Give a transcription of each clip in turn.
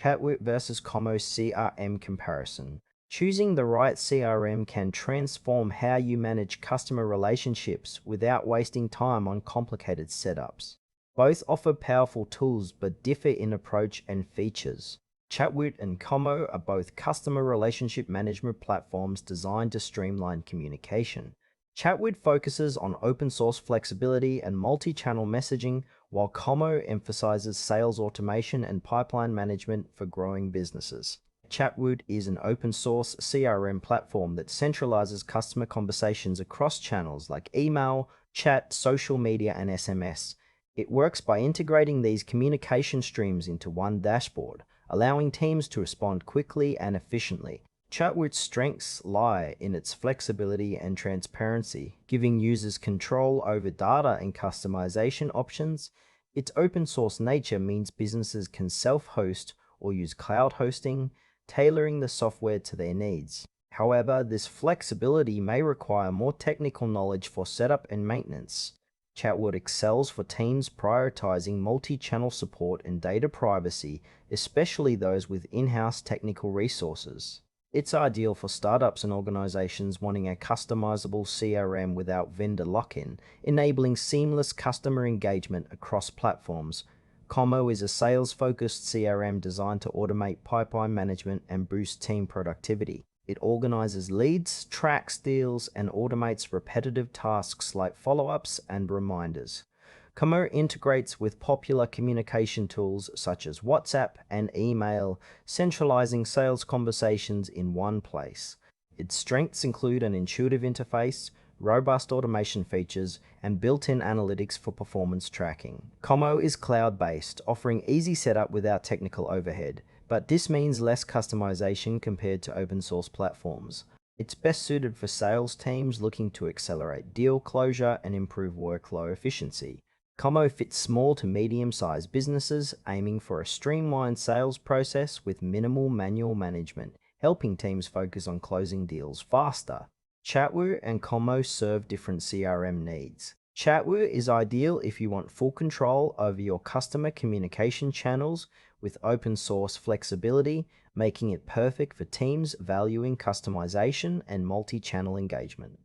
Chatwoot versus Kommo CRM comparison. Choosing the right CRM can transform how you manage customer relationships without wasting time on complicated setups. Both offer powerful tools but differ in approach and features. Chatwoot and Kommo are both customer relationship management platforms designed to streamline communication. Chatwoot focuses on open source flexibility and multi-channel messaging, while Kommo emphasizes sales automation and pipeline management for growing businesses. Chatwoot is an open source CRM platform that centralizes customer conversations across channels like email, chat, social media, and SMS. It works by integrating these communication streams into one dashboard, allowing teams to respond quickly and efficiently. Chatwoot's strengths lie in its flexibility and transparency, giving users control over data and customization options. Its open source nature means businesses can self-host or use cloud hosting, tailoring the software to their needs. However, this flexibility may require more technical knowledge for setup and maintenance. Chatwoot excels for teams prioritizing multi-channel support and data privacy, especially those with in-house technical resources. It's ideal for startups and organizations wanting a customizable CRM without vendor lock-in, enabling seamless customer engagement across platforms. Kommo is a sales-focused CRM designed to automate pipeline management and boost team productivity. It organizes leads, tracks deals, and automates repetitive tasks like follow-ups and reminders. Kommo integrates with popular communication tools such as WhatsApp and email, centralizing sales conversations in one place. Its strengths include an intuitive interface, robust automation features, and built-in analytics for performance tracking. Kommo is cloud-based, offering easy setup without technical overhead, but this means less customization compared to open-source platforms. It's best suited for sales teams looking to accelerate deal closure and improve workflow efficiency. Kommo fits small to medium-sized businesses aiming for a streamlined sales process with minimal manual management, helping teams focus on closing deals faster. Chatwoot and Kommo serve different CRM needs. Chatwoot is ideal if you want full control over your customer communication channels with open source flexibility, making it perfect for teams valuing customization and multi-channel engagement.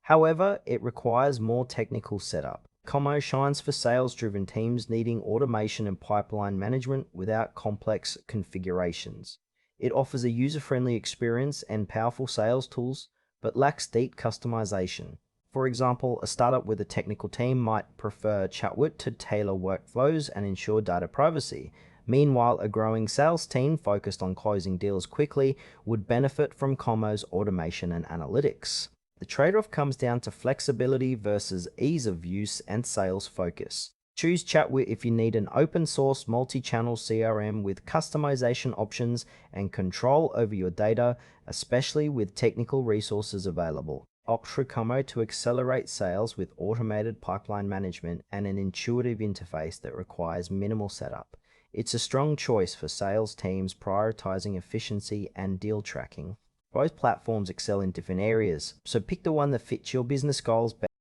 However, it requires more technical setup. Kommo shines for sales-driven teams needing automation and pipeline management without complex configurations. It offers a user-friendly experience and powerful sales tools, but lacks deep customization. For example, a startup with a technical team might prefer Chatwoot to tailor workflows and ensure data privacy. Meanwhile, a growing sales team focused on closing deals quickly would benefit from Kommo's automation and analytics. The trade-off comes down to flexibility versus ease of use and sales focus. Choose Chatwoot if you need an open-source multi-channel CRM with customization options and control over your data, especially with technical resources available. Opt for Kommo to accelerate sales with automated pipeline management and an intuitive interface that requires minimal setup. It's a strong choice for sales teams prioritizing efficiency and deal tracking. Both platforms excel in different areas, so pick the one that fits your business goals best.